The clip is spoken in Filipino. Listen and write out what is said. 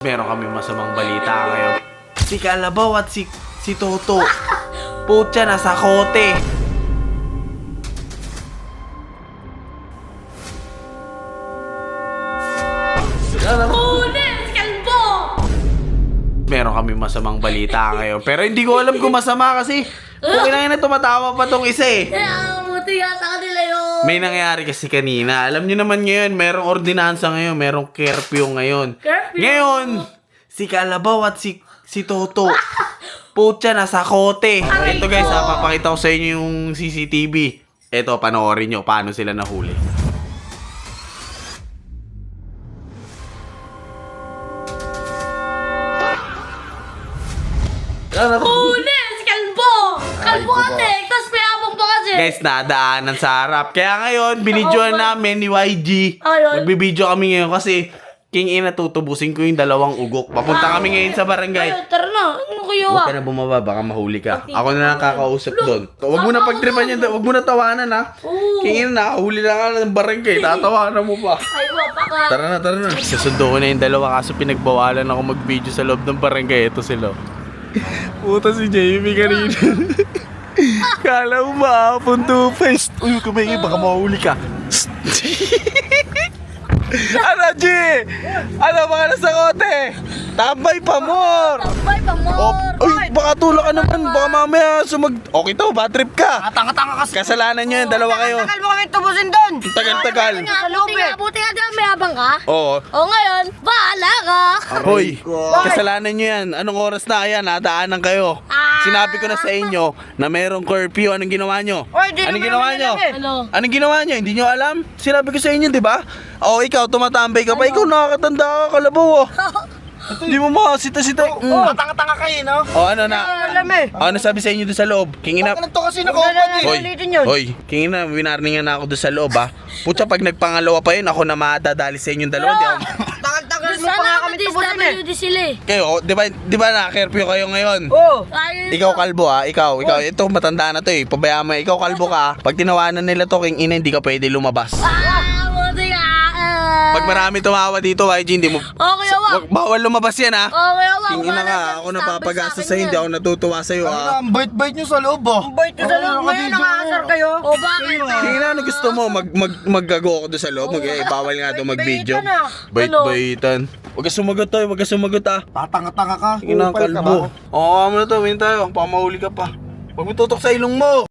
Meron kami masamang balita ngayon. Si Kalabaw at si Toto. Putya, nasa kote. Meron kami masamang balita ngayon. Pero hindi ko alam kung masama kasi okay lang na tumatawa pa tong isa eh. Buti nga sa kanila yun. May nangyari kasi kanina. Alam nyo naman ngayon, merong ordinansa ngayon, merong curfew ngayon. Curfew? Ngayon, si Kalabaw at si Toto. Putya, nasa kote. Aray Ito guys, ko. papakita ko sa inyo yung CCTV. Ito, panoorin nyo paano sila nahuli. Huli! Si Kalbo! Kalbo kasi! Tapos may abang pa kasi! Guys, nadaanan sa harap. Kaya ngayon, binidyoan namin ni YG. Ayun. Magbibidyo kami ngayon kasi King Ina, tutubusin ko yung dalawang ugok. Papunta kami ngayon sa barangay. Ayun, tara na! Ano kayo Huwag ka na bumaba, baka mahuli ka. Ako na lang kakausap doon. Huwag mo na pagtripan yan, huwag mo na tawanan ha. Oo. King Ina, nakahuli na ka ng barangay, tatawanan mo pa. Ay, wapa ka! Tara na. Sasundo ko na yung dalawa kaso pinagbawalan ako mag-video sa loob ng barangay. Ito sila. Puta si Jamie kanina. Kala mo maapon to fest. Uy, kumingin, baka mahuli ka. Ano, G? Ano, baka nasa kote? Tambay pa, mor! Tambay pa, Oh, more! uy, baka tulak ka naman. Baka mamaya Okay to, bad trip ka. Tanga-tanga kasi. Kasalanan nyo yan, dalawa kayo. Tagal mo kami tubusin doon. Tagal-tagal. Buti nga dyan may abang ka. Oo. O ngayon, bahala ka! Hoy, kasalanan nyo yan. Anong oras na yan? Nadaanan kayo. Sinabi ko na sa inyo na merong curfew. Anong ginawa nyo? Oy, di Anong naman ginawa namin nyo? alam eh. Ano? Anong ginawa nyo? Hindi nyo alam? Sinabi ko sa inyo, di ba? O, ikaw, tumatambay ka pa. Ikaw, nakakatanda ka, Kalabaw. Hindi mo makasita-sita. Tanga-tanga kayo, no? O, ano na? Alam eh. Ano sabi sa inyo doon sa loob? King Ina. Ano to kasi nakaupat eh. Hoy, Ulitin yun. hoy, King Ina, winarningan na ako doon sa loob ha. Putya, pag nagpangalawa pa yun, ako na madadali sa inyong dalawa. Di ako. Tagal-tagal mo pa Sana nga ako kami tubusin eh. DSWD sila eh. Kayo, di ba na-curfew kayo ngayon? Oo. Ayun. Ikaw kalbo ha, ikaw, ito matanda na to eh. Pabayaan mo, ikaw kalbo ka. Pag tinawanan nila to, King Ina, hindi ka pwede lumabas. Buti nga! Pag marami tumawa dito, YG, hindi mo... Okay, wag! Bawal lumabas yan ha. Okay, wag! King Ina ka, ako napapagasa sa hindi ako natutuwa sa'yo ha. Ang bait-bait nyo sa loob ah. Ang bait ko sa loob ngayon, nakakasar kayo. O bakit? King Ina, ano gusto mo? Maggago ako doon sa loob? Bawal nga doon mag-video. Bait-baitan. Huwag ka sumagot tayo, huwag ka sumagot ha. Tatanga-tanga ka. King Ina, Upal ka kalbo. ba? Oo, ano to, win tayo. Pamahuli ka pa. Huwag mo tutok sa ilong mo.